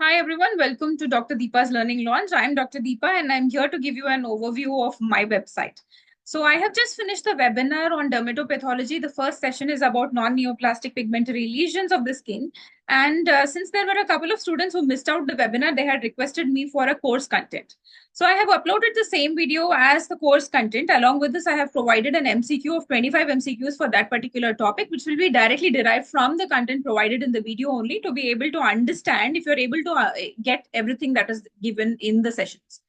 Hi everyone, welcome to Dr. Deepa's Learning Launch. I'm Dr. Deepa and I'm here to give you an overview of my website. So I have just finished the webinar on dermatopathology. The first session is about non-neoplastic pigmentary lesions of the skin. And since there were a couple of students who missed out the webinar, they had requested me for a course content. So I have uploaded the same video as the course content. Along with this, I have provided an MCQ of 25 MCQs for that particular topic, which will be directly derived from the content provided in the video only to be able to understand if you're able to get everything that is given in the sessions.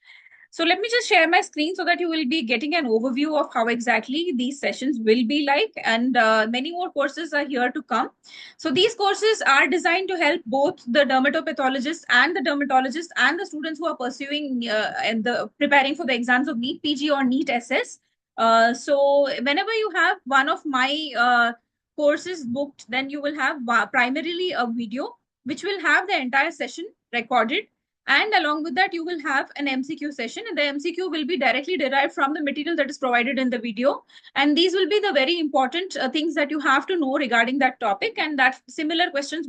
So let me just share my screen so that you will be getting an overview of how exactly these sessions will be like, and many more courses are here to come. So these courses are designed to help both the dermatopathologists and the dermatologists and the students who are pursuing and preparing for the exams of NEET PG or NEET SS. So whenever you have one of my courses booked, then you will have primarily a video which will have the entire session recorded, and along with that, you will have an MCQ session, and the MCQ will be directly derived from the material that is provided in the video. And these will be the very important things that you have to know regarding that topic, and that similar questions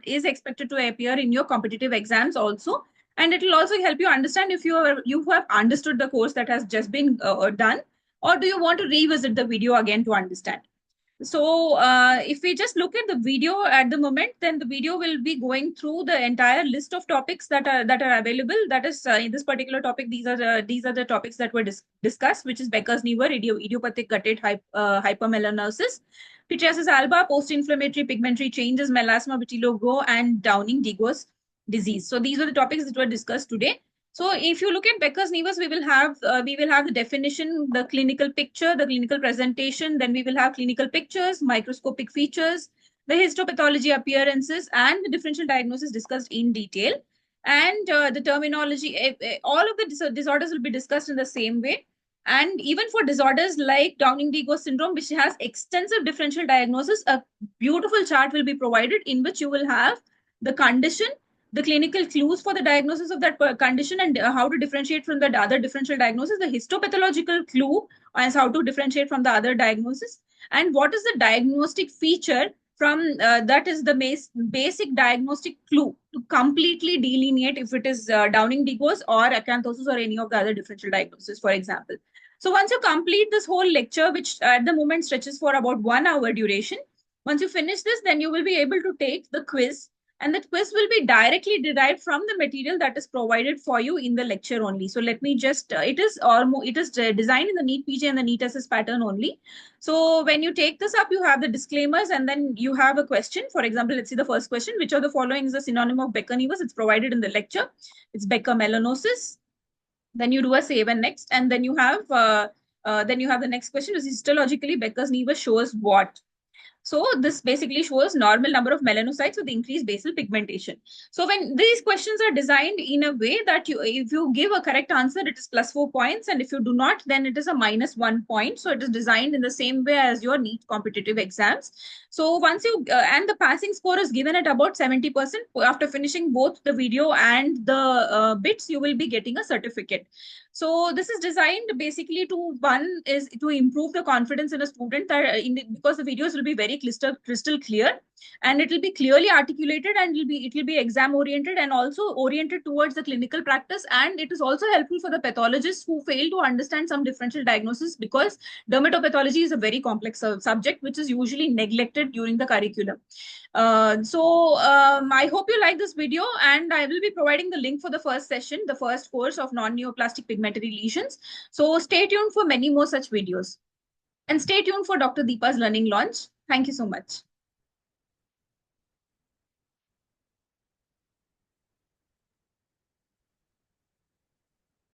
is expected to appear in your competitive exams also. And it will also help you understand if you have understood the course that has just been done, or do you want to revisit the video again to understand. So if we just look at the video at the moment, then the video will be going through the entire list of topics that are available. That is in this particular topic, these are the topics that were discussed, which is Becker's newer, idiopathic guttate hypermelanosis, pityriasis alba, post-inflammatory pigmentary changes, melasma, vitiligo, and Downing-Dego's disease. So these were the topics that were discussed today. So if you look at Becker's nevus, we will have the definition, the clinical picture, the clinical presentation. Then we will have clinical pictures, microscopic features, the histopathology appearances, and the differential diagnosis discussed in detail. And the terminology, all of the disorders will be discussed in the same way. And even for disorders like Downing-Dego's syndrome, which has extensive differential diagnosis, a beautiful chart will be provided in which you will have the condition, the clinical clues for the diagnosis of that condition, and how to differentiate from the other differential diagnosis, the histopathological clue as how to differentiate from the other diagnosis, and what is the diagnostic feature from that is the basic diagnostic clue to completely delineate if it is Downing-Dego's or acanthosis or any of the other differential diagnoses, for example. So once you complete this whole lecture, which at the moment stretches for about 1 hour duration, once you finish this, then you will be able to take the quiz, and that quiz will be directly derived from the material that is provided for you in the lecture only. So let me just, it is designed in the NEET PG and the NEET SS pattern only. So when you take this up, you have the disclaimers, and then you have a question. For example, let's see the first question. Which of the following is the synonym of Becker nevus? It's provided in the lecture. It's Becker melanosis. Then you do a save and next, and then you have the next question, which is histologically Becker's nevus shows what? So this basically shows normal number of melanocytes with increased basal pigmentation. So when these questions are designed in a way that if you give a correct answer, it is +4 points. And if you do not, then it is a -1 point. So it is designed in the same way as your NEET competitive exams. So once you, and the passing score is given at about 70%. After finishing both the video and the bits, you will be getting a certificate. So this is designed basically to, one is to improve the confidence in a student that because the videos will be very crystal clear, and it will be clearly articulated, and it will be exam oriented and also oriented towards the clinical practice. And it is also helpful for the pathologists who fail to understand some differential diagnosis, because dermatopathology is a very complex subject which is usually neglected during the curriculum. I hope you like this video, and I will be providing the link for the first session, the first course of non-neoplastic pigmentary lesions. So stay tuned for many more such videos. And stay tuned for Dr. Deepa's Learning Launch. Thank you so much.